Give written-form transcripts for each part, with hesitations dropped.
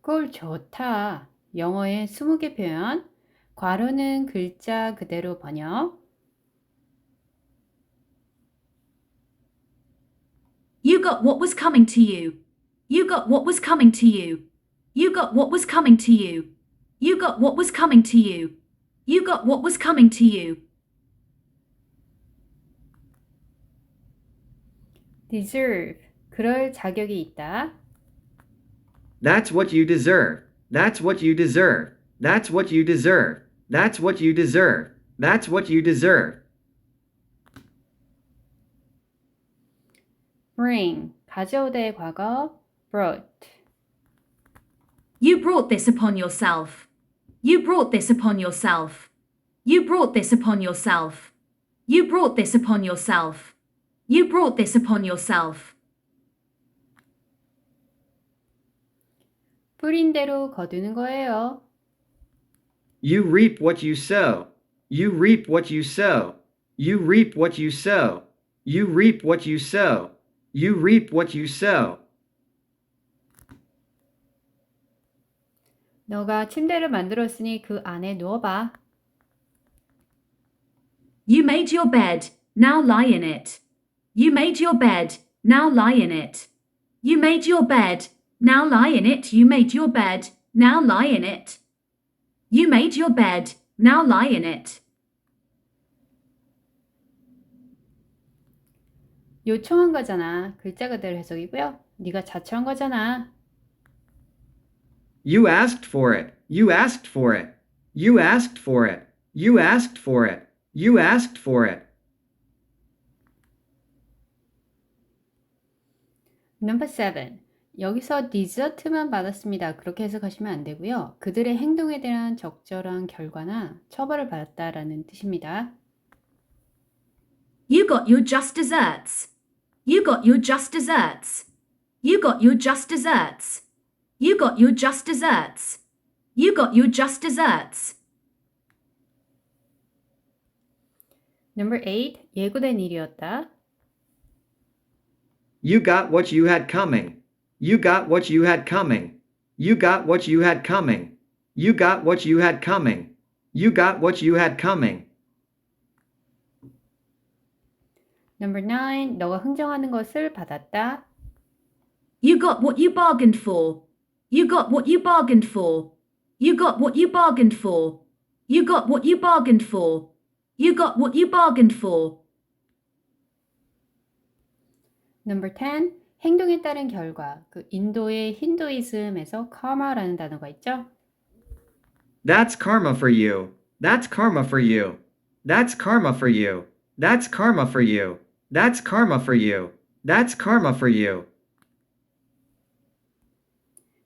꿀 좋다. 영어의 20개 표현. 괄호는 글자 그대로 번역. You got what was coming to you. You got what was coming to you. You got what was coming to you. You got what was coming to you. You got what was coming to you. deserve. 그럴 자격이 있다. That's what you deserve. That's what you deserve. That's what you deserve. That's what you deserve. That's what you deserve. bring. 가져오다의 과거. brought. You brought this upon yourself. You brought this upon yourself. You brought this upon yourself. You brought this upon yourself. You brought this upon yourself. 뿌린 대로 거두는 거예요. You reap what you sow. You reap what you sow. You reap what you sow. You reap what you sow. You reap what you sow. 너가 침대를 만들었으니 그 안에 누워봐. You made your bed, now lie in it. You made your bed, now lie in it. You made your bed, now lie in it. You made your bed, now lie in it. You made your bed, now lie in it. 요청한 거잖아. 글자 그대로 해석이고요. 네가 자처한 거잖아. You asked for it. You asked for it. You asked for it. You asked for it. You asked for it. Number 7. 여기서 디저트만 받았습니다. 그렇게 해석하시면 안 되고요. 그들의 행동에 대한 적절한 결과나 처벌을 받았다라는 뜻입니다. You got your just desserts. You got your just desserts. You got your just desserts. You got your just desserts. You got your just desserts. Number 8. 예고된 일이었다. You got what you had coming. You got what you had coming. You got what you had coming. You got what you had coming. You got what you had coming. Number 9. 너가 흥정하는 것을 받았다. You got what you bargained for. You got what you bargained for. You got what you bargained for. You got what you bargained for. You got what you bargained for. Number 10. 행동에 따른 결과. 그 인도의 힌두이즘에서 karma라는 단어가 있죠. That's karma for you. That's karma for you. That's karma for you. That's karma for you. That's karma for you. That's karma for you.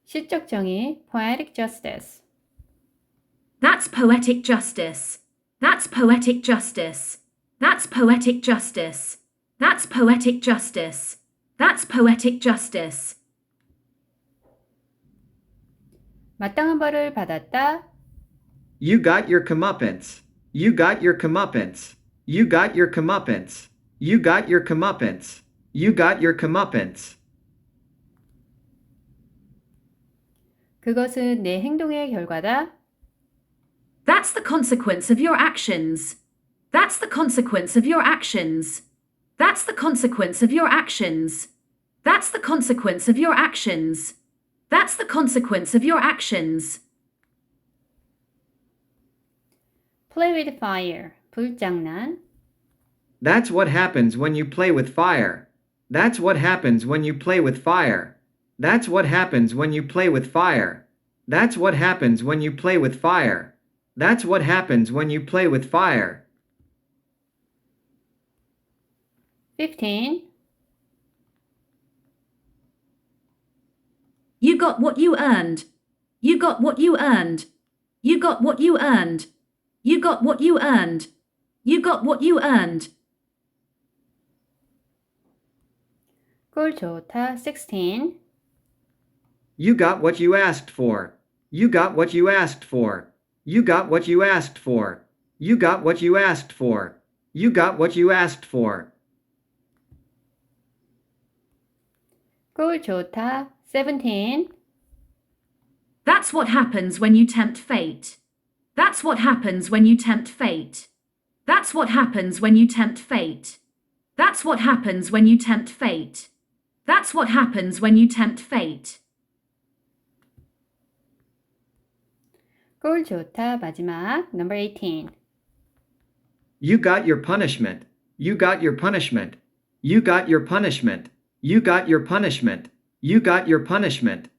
시적 정의, poetic justice. That's poetic justice. That's poetic justice. That's poetic justice. That's poetic justice. That's poetic justice. 마땅한 벌을 받았다. You got your comeuppance. You got your comeuppance. You got your comeuppance. You got your comeuppance. You got your comeuppance. 그것은 내 행동의 결과다. That's the consequence of your actions. That's the consequence of your actions. That's the consequence of your actions. That's the consequence of your actions. That's the consequence of your actions. play with fire. 불장난. That's what happens when you play with fire. That's what happens when you play with fire. That's what happens when you play with fire. That's what happens when you play with fire. That's what happens when you play with fire. 15. You got what you earned. You got what you earned. You got what you earned. You got what you earned. You got what you earned. 꿀 좋다. 16. You got what you asked for. You got what you asked for. You got what you asked for. You got what you asked for. You got what you asked for. 꿀 좋다. 17. That's what happens when you tempt fate. That's what happens when you tempt fate. That's what happens when you tempt fate. That's what happens when you tempt fate. That's what happens when you tempt fate. 꼴 좋다. 마지막. Number 18. You got your punishment. You got your punishment. You got your punishment. You got your punishment. You got your punishment.